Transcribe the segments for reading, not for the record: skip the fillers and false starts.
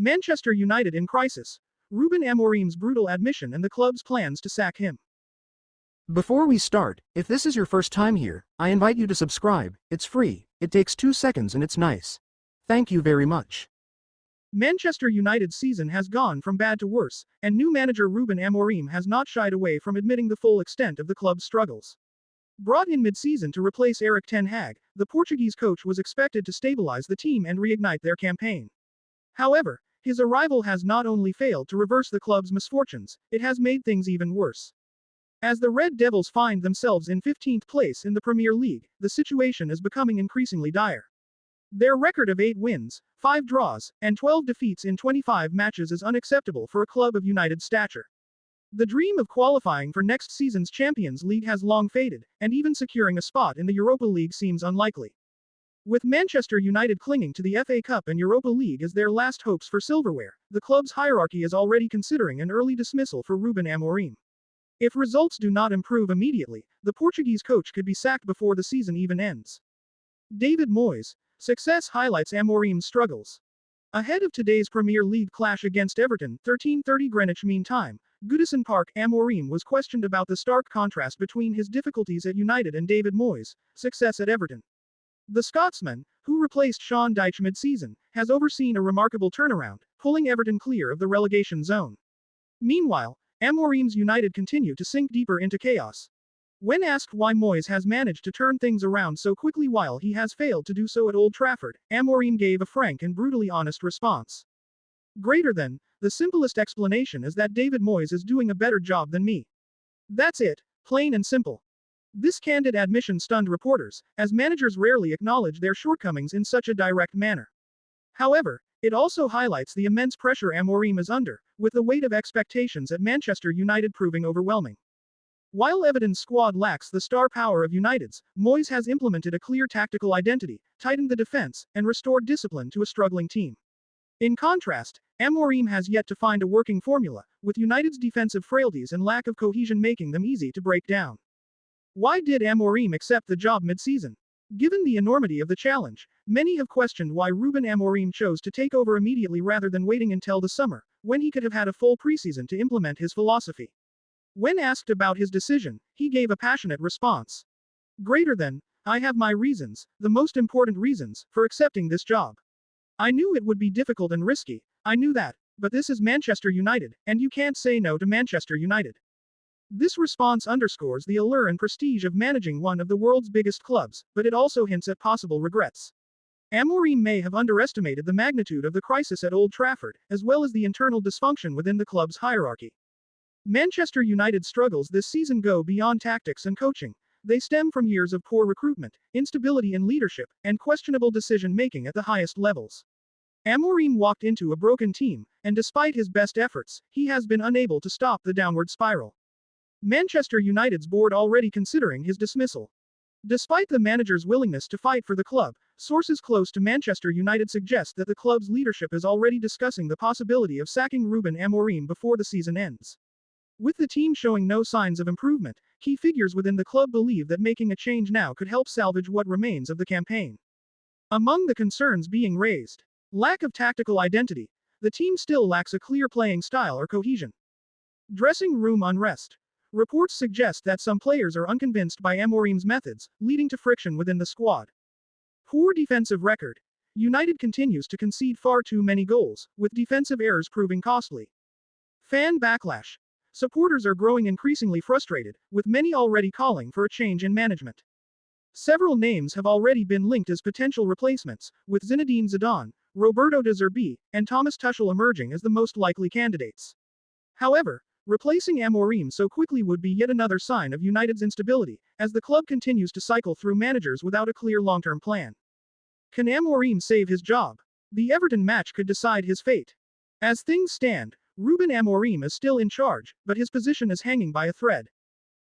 Manchester United in crisis. Ruben Amorim's brutal admission and the club's plans to sack him. Before we start, if this is your first time here, I invite you to subscribe. It's free, it takes 2 seconds and it's nice. Thank you very much. Manchester United's season has gone from bad to worse, and new manager Ruben Amorim has not shied away from admitting the full extent of the club's struggles. Brought in mid-season to replace Erik ten Hag, the Portuguese coach was expected to stabilize the team and reignite their campaign. However, his arrival has not only failed to reverse the club's misfortunes, it has made things even worse. As the Red Devils find themselves in 15th place in the Premier League, the situation is becoming increasingly dire. Their record of 8 wins, 5 draws, and 12 defeats in 25 matches is unacceptable for a club of United stature. The dream of qualifying for next season's Champions League has long faded, and even securing a spot in the Europa League seems unlikely. With Manchester United clinging to the FA Cup and Europa League as their last hopes for silverware, the club's hierarchy is already considering an early dismissal for Ruben Amorim. If results do not improve immediately, the Portuguese coach could be sacked before the season even ends. David Moyes. Success highlights Amorim's struggles. Ahead of today's Premier League clash against Everton, 13:30 Greenwich Mean Time, Goodison Park, Amorim was questioned about the stark contrast between his difficulties at United and David Moyes' success at Everton. The Scotsman, who replaced Sean Dyche mid-season, has overseen a remarkable turnaround, pulling Everton clear of the relegation zone. Meanwhile, Amorim's United continue to sink deeper into chaos. When asked why Moyes has managed to turn things around so quickly while he has failed to do so at Old Trafford, Amorim gave a frank and brutally honest response. The simplest explanation is that David Moyes is doing a better job than me. That's it, plain and simple. This candid admission stunned reporters, as managers rarely acknowledge their shortcomings in such a direct manner. However, it also highlights the immense pressure Amorim is under, with the weight of expectations at Manchester United proving overwhelming. While Everton's squad lacks the star power of United's, Moyes has implemented a clear tactical identity, tightened the defense, and restored discipline to a struggling team. In contrast, Amorim has yet to find a working formula, with United's defensive frailties and lack of cohesion making them easy to break down. Why did Amorim accept the job mid-season? Given the enormity of the challenge, many have questioned why Ruben Amorim chose to take over immediately rather than waiting until the summer, when he could have had a full preseason to implement his philosophy. When asked about his decision, he gave a passionate response. I have my reasons, the most important reasons, for accepting this job. I knew it would be difficult and risky, I knew that, but this is Manchester United, and you can't say no to Manchester United. This response underscores the allure and prestige of managing one of the world's biggest clubs, but it also hints at possible regrets. Amorim may have underestimated the magnitude of the crisis at Old Trafford, as well as the internal dysfunction within the club's hierarchy. Manchester United's struggles this season go beyond tactics and coaching. They stem from years of poor recruitment, instability in leadership, and questionable decision-making at the highest levels. Amorim walked into a broken team, and despite his best efforts, he has been unable to stop the downward spiral. Manchester United's board already considering his dismissal. Despite the manager's willingness to fight for the club, sources close to Manchester United suggest that the club's leadership is already discussing the possibility of sacking Ruben Amorim before the season ends. With the team showing no signs of improvement, key figures within the club believe that making a change now could help salvage what remains of the campaign. Among the concerns being raised, lack of tactical identity. The team still lacks a clear playing style or cohesion. Dressing room unrest. Reports suggest that some players are unconvinced by Amorim's methods, leading to friction within the squad. Poor defensive record. United continues to concede far too many goals, with defensive errors proving costly. Fan backlash. Supporters are growing increasingly frustrated, with many already calling for a change in management. Several names have already been linked as potential replacements, with Zinedine Zidane, Roberto De Zerbi, and Thomas Tuchel emerging as the most likely candidates. However, replacing Amorim so quickly would be yet another sign of United's instability, as the club continues to cycle through managers without a clear long-term plan. Can Amorim save his job? The Everton match could decide his fate. As things stand, Ruben Amorim is still in charge, but his position is hanging by a thread.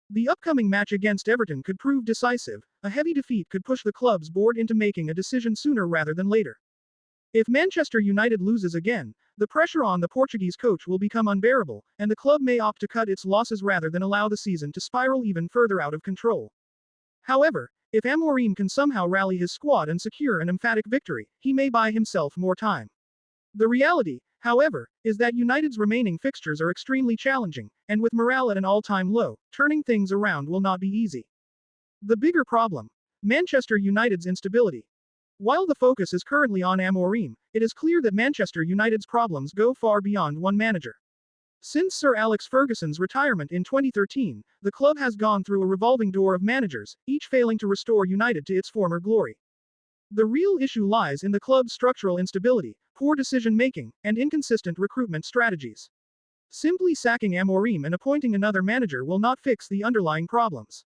The upcoming match against Everton could prove decisive. A heavy defeat could push the club's board into making a decision sooner rather than later. If Manchester United loses again, the pressure on the Portuguese coach will become unbearable, and the club may opt to cut its losses rather than allow the season to spiral even further out of control. However, if Amorim can somehow rally his squad and secure an emphatic victory, he may buy himself more time. The reality however, is that United's remaining fixtures are extremely challenging, and with morale at an all-time low, turning things around will not be easy. The bigger problem: Manchester United's instability. While the focus is currently on Amorim, it is clear that Manchester United's problems go far beyond one manager. Since Sir Alex Ferguson's retirement in 2013, the club has gone through a revolving door of managers, each failing to restore United to its former glory. The real issue lies in the club's structural instability, poor decision-making, and inconsistent recruitment strategies. Simply sacking Amorim and appointing another manager will not fix the underlying problems.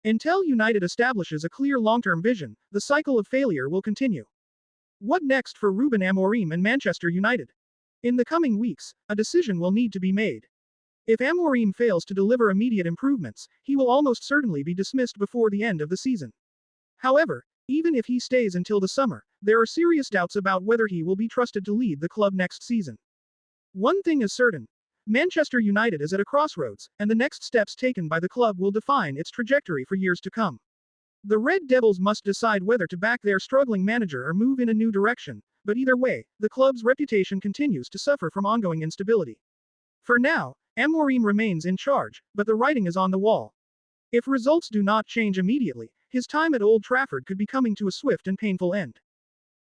Until United establishes a clear long-term vision, the cycle of failure will continue. What next for Ruben Amorim and Manchester United? In the coming weeks, a decision will need to be made. If Amorim fails to deliver immediate improvements, he will almost certainly be dismissed before the end of the season. However, even if he stays until the summer, there are serious doubts about whether he will be trusted to lead the club next season. One thing is certain: Manchester United is at a crossroads, and the next steps taken by the club will define its trajectory for years to come. The Red Devils must decide whether to back their struggling manager or move in a new direction, but either way, the club's reputation continues to suffer from ongoing instability. For now, Amorim remains in charge, but the writing is on the wall. If results do not change immediately, his time at Old Trafford could be coming to a swift and painful end.